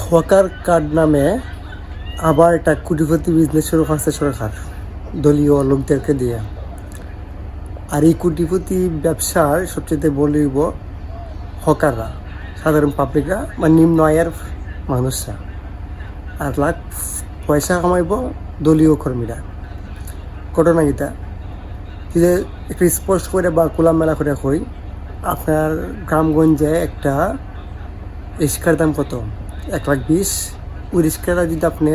Hawker card নামে আবার একটা কোটিপতি বিজনেস শুরু করছে সরকার দলীয় লোকদেরকে দিয়ে। আর এই কোটিপতি ব্যবসার সবচেয়ে বলিব হকাররা, সাধারণ পাবলিকরা বা নিম্ন আয়ের মানুষরা, আর লাখ পয়সা কামাইব দলীয় কর্মীরা। ঘটনা গীতা যে একটু স্পষ্ট করে বা খোলামেলা করে কই, আপনার গ্রামগঞ্জে একটা রিক্সার দাম কত? 1,20,000। ওই রিক্সাটা যদি আপনি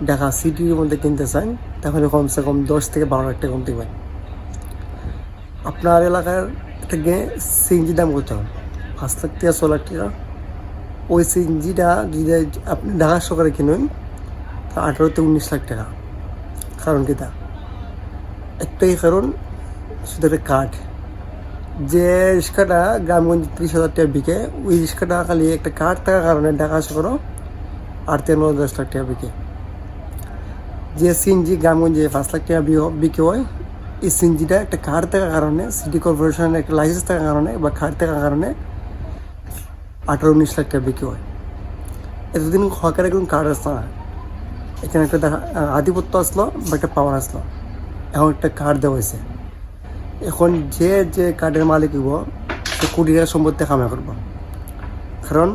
ঢাকা সিটির মধ্যে কিনতে চান তাহলে কমসে কম 10 থেকে 12 লাখ টাকা কমতে পারেন। আপনার এলাকার থেকে সিএনজি দাম কত? 5 লাখ থেকে 6 লাখ টাকা। ওই সিএনজিটা যদি আপনি ঢাকা সরকারে কিনুন তা 18 থেকে 19 লাখ টাকা। কারণ কি তা একটাই কারণ, শুধু একটা কার্ড। যে রিক্সাটা গ্রামগঞ্জে 30,000 টাকা বিকে, ওই রিক্সাটা খালি একটা কার্ড থাকার কারণে ঢাকা শহরও 8 থেকে 10 লাখ টাকা বিকে। যে সিএনজি গ্রামগঞ্জে 5 লাখ টাকা বিকে হয়, এই সিএনজিটা একটা কার্ড থাকার কারণে, সিটি কর্পোরেশনের একটা লাইসেন্স থাকার কারণে বা কার্ড থাকার কারণে 18-19 লাখ টাকা বিক্রি হয়। এতদিন হকার একদম কার্ড আসতো না, এখানে একটা আধিপত্য আসলো বা একটা পাওয়ার আসলো, এখন একটা কার্ড দেওয়া হয়েছে। এখন যে কার্ডের মালিক হইব সে কোটি টাকা সম্পত্তি কামাই করবো। কারণ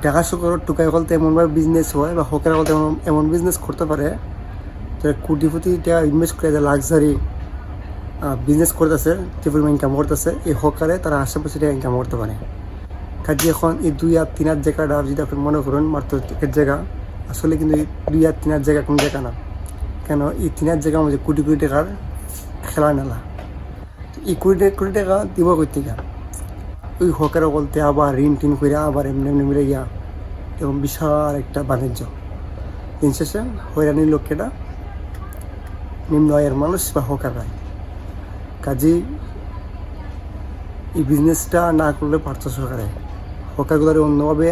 ঢাকা শহরের টুকাই বলতে এমনভাবে বিজনেস হয় বা হকার বলতে এমন বিজনেস করতে পারে যে কোটিপতি টাকা ইনভেস্ট করে লাক্সারি বিজনেস করতেছে, যে পরিমাণ ইনকাম করতেছে, এই হকারে তারা আশেপাশে টাকা ইনকাম করতে পারে। কাজে এখন এই 2 আর 3 জায়গাটা যদি আপনি মনে করেন মাত্র এক জায়গা, আসলে কিন্তু এই 2 আর 3 জায়গা কোনো জায়গা না। কেন এই 3 জায়গার মধ্যে কোটি কোটি টাকার খেলা নেলা। এই কোটি টাকা দিব কই থেকে? ওই হকারে বলতে আবার ঋণ টিন করে আবার এমনি মিলে গিয়া এবং বিশাল একটা বাণিজ্য। দিন শেষে হয়রানির লক্ষ্যটা নিম্ন আয়ের মানুষ বা হকাররা। কাজেই এই বিজনেসটা না করলে পারত সরকারে। হকারগুলোর অন্যভাবে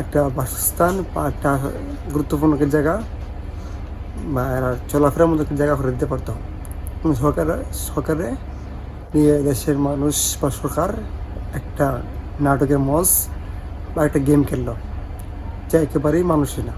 একটা বাসস্থান বা একটা গুরুত্বপূর্ণ জায়গা বা চলাফেরার মতো একটা জায়গা করে দিতে পারত। সরকারে নিয়ে দেশের মানুষ বা সরকার একটা নাটকের মঞ্চ বা একটা গেম খেললো, যা একেবারেই মানুষই না।